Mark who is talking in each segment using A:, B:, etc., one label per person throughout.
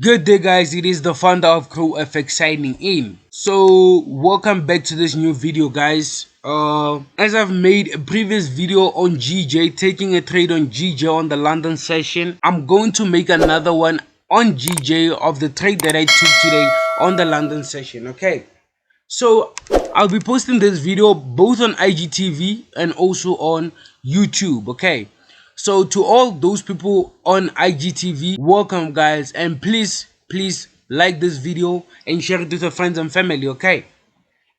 A: Good day guys, it is the founder of CrewFX signing in. So welcome back to this new video guys. As I've made a previous video on GJ, taking a trade on GJ on the London session, I'm going to make another one on GJ of the trade that I took today on the London session. Okay, so I'll be posting this video both on IGTV and also on YouTube. Okay, so to all those people on IGTV, welcome guys, and please like this video and share it with your friends and family. Okay,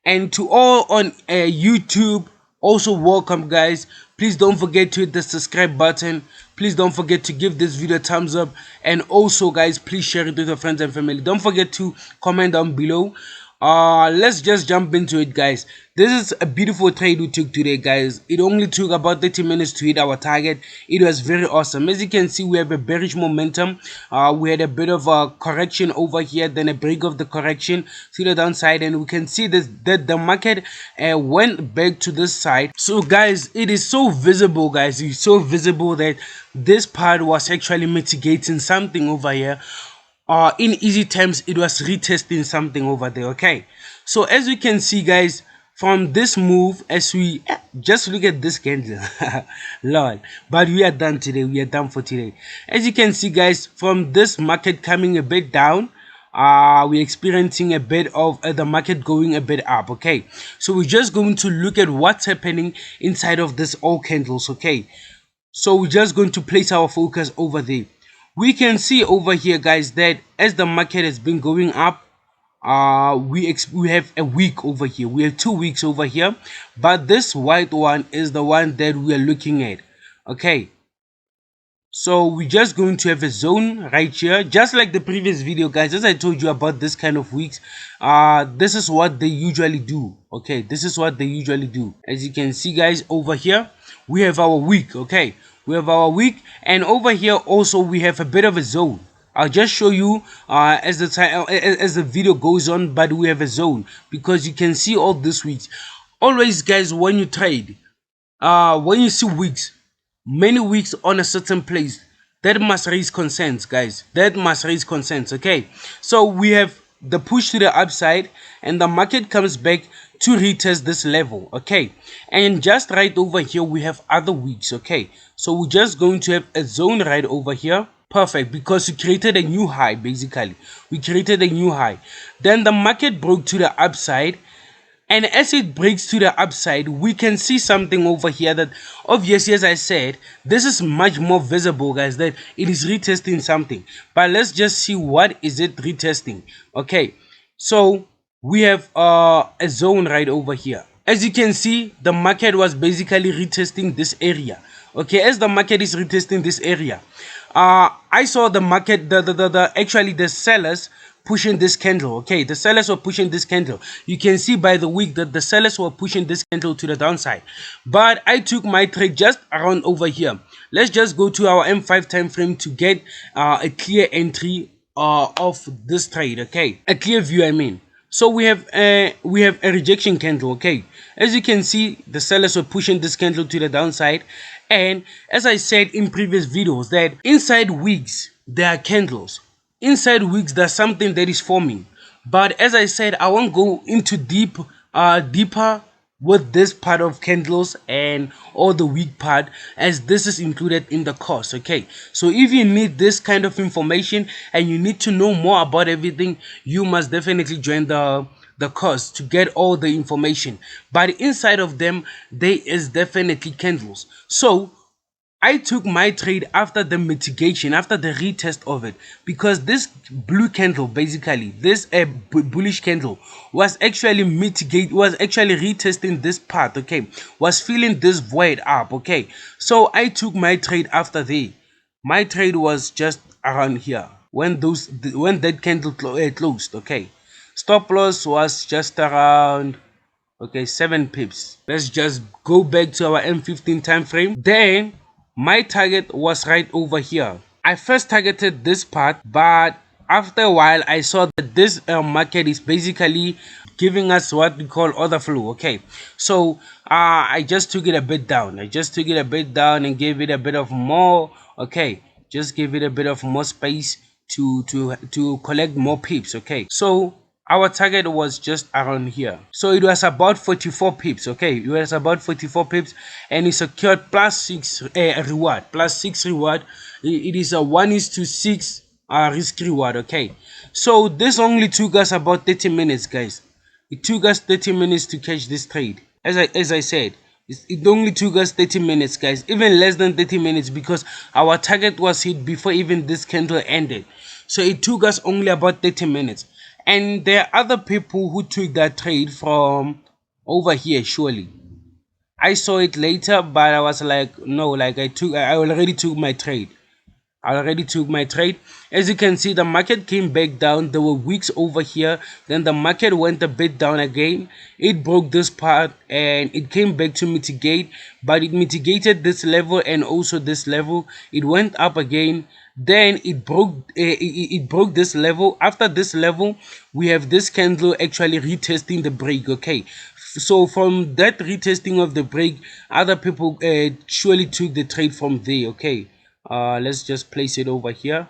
A: and to all on YouTube, also welcome guys. Please don't forget to hit the subscribe button. Please don't forget to give this video a thumbs up, and also guys, please share it with your friends and family. Don't forget to comment down below. Let's just jump into it guys. This is a beautiful trade we took today guys. It only took about 30 minutes to hit our target. It was very awesome. As you can see, we have a bearish momentum. We had a bit of a correction over here, then a break of the correction to the downside, and we can see that the market went back to this side. So guys, it is so visible guys, it's so visible that this part was actually mitigating something over here. In easy terms, it was retesting something over there. Okay, so as we can see guys, from this move, as we just look at this candle, lord, but we are done today, we are done for today. As you can see guys, from this market coming a bit down, we're experiencing a bit of the market going a bit up. Okay, so we're just going to look at what's happening inside of this all candles. Okay, so we're just going to place our focus over there. We can see over here guys that as the market has been going up, we have a week over here, we have 2 weeks over here, but this white one is the one that we are looking at. Okay, so we're just going to have a zone right here, just like the previous video guys. As I told you about this kind of weeks, this is what they usually do. Okay, this is what they usually do. As you can see guys, over here we have our week. Okay, we have our week, and over here also we have a bit of a zone. I'll just show you as the video goes on, but we have a zone because you can see all these weeks. Always guys, when you trade, when you see weeks, many weeks on a certain place, that must raise concerns guys, that must raise concerns. Okay, so we have the push to the upside, and the market comes back to retest this level. Okay, and just right over here we have other weeks. Okay, so we're just going to have a zone right over here. Perfect, because we created a new high. Basically, we created a new high, then the market broke to the upside, and as it breaks to the upside, we can see something over here that obviously, as I said, this is much more visible guys, that it is retesting something. But let's just see what is it retesting. Okay, so we have a zone right over here. As you can see, the market was basically retesting this area. Okay, as the market is retesting this area, I saw the market, actually the sellers pushing this candle. Okay, the sellers were pushing this candle. You can see by the week that the sellers were pushing this candle to the downside, but I took my trade just around over here. Let's just go to our M5 time frame to get a clear entry of this trade. Okay, a clear view, I mean. So we have a rejection candle. Okay, as you can see, the sellers were pushing this candle to the downside, and as I said in previous videos, that inside wicks there are candles. Inside wicks there's something that is forming, but as I said, I won't go into deeper with this part of candles and all the weak part, as this is included in the course. Okay, so if you need this kind of information and you need to know more about everything, you must definitely join the course to get all the information. But inside of them there is definitely candles. So I took my trade after the mitigation, after the retest of it, because this blue candle, basically this bullish candle, was actually retesting this part. Okay, was filling this void up. Okay, so I took my trade after there. My trade was just around here when that candle closed. Okay, stop loss was just around, okay, 7 pips. Let's just go back to our M15 time frame. Then my target was right over here. I first targeted this part, but after a while I saw that this market is basically giving us what we call order flow. Okay, so I just took it a bit down. I just took it a bit down and gave it a bit of more. Okay, just give it a bit of more space to collect more pips. Okay, so our target was just around here, so it was about 44 pips. Okay, it was about 44 pips, and we secured +6 reward, +6 reward. It is a 1:6 risk reward. Okay, so this only took us about 30 minutes, guys. It took us 30 minutes to catch this trade. As I said, it only took us 30 minutes, guys, even less than 30 minutes, because our target was hit before even this candle ended. So it took us only about 30 minutes. And there are other people who took that trade from over here, surely. I saw it later, but I was like, no, like I already took my trade. I already took my trade. As you can see, the market came back down. There were wicks over here. Then the market went a bit down again. It broke this part and it came back to mitigate, but it mitigated this level and also this level. It went up again. Then it broke this level. After this level, we have this candle actually retesting the break. Okay, so from that retesting of the break, other people surely took the trade from there. Okay, let's just place it over here.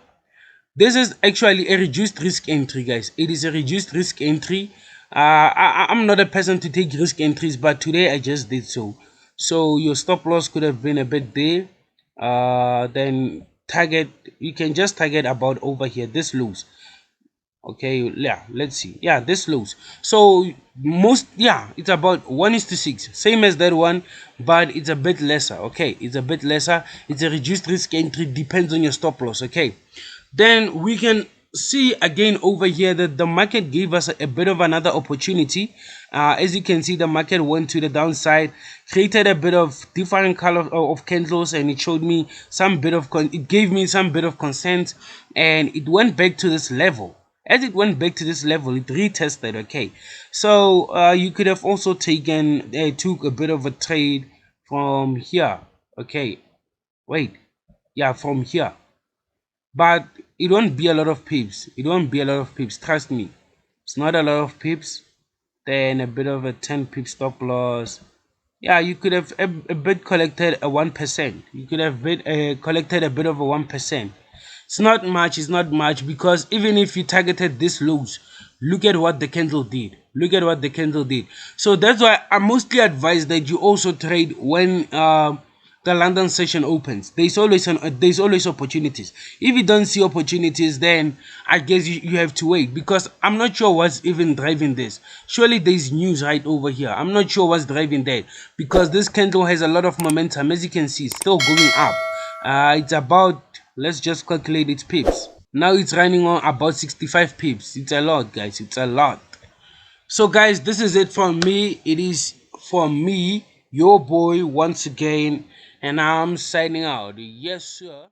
A: This is actually a reduced risk entry, guys. It is a reduced risk entry. I'm not a person to take risk entries, but today I just did so. So your stop loss could have been a bit there. Then target, you can just target about over here, this lows. Okay, yeah, let's see. Yeah, this lows. So most, yeah, it's about 1:6, same as that one, but it's a bit lesser. Okay, it's a bit lesser. It's a reduced risk entry, depends on your stop loss. Okay, then we can see again over here that the market gave us a bit of another opportunity. As you can see, the market went to the downside, created a bit of different color of candles, and it showed me some bit of it gave me some bit of consent, and it went back to this level. As it went back to this level, it retested. Okay, so you could have also taken took a bit of a trade from here. Okay, wait, yeah, from here, but it won't be a lot of pips. It won't be a lot of pips, trust me. It's not a lot of pips. Then a bit of a 10 pip stop loss. Yeah, you could have a bit collected a 1%. You could have collected a bit of a 1%. It's not much. It's not much, because even if you targeted this lows, look at what the candle did. Look at what the candle did. So that's why I mostly advise that you also trade when the London session opens. There's always opportunities. If you don't see opportunities, then I guess you have to wait, because I'm not sure what's even driving this. Surely there's news right over here. I'm not sure what's driving that, because this candle has a lot of momentum. As you can see, it's still going up. It's about, let's just calculate its pips. Now it's running on about 65 pips. It's a lot, guys. It's a lot. So guys, this is it from me. It is from me, your boy, once again, and I'm signing out. Yes, sir.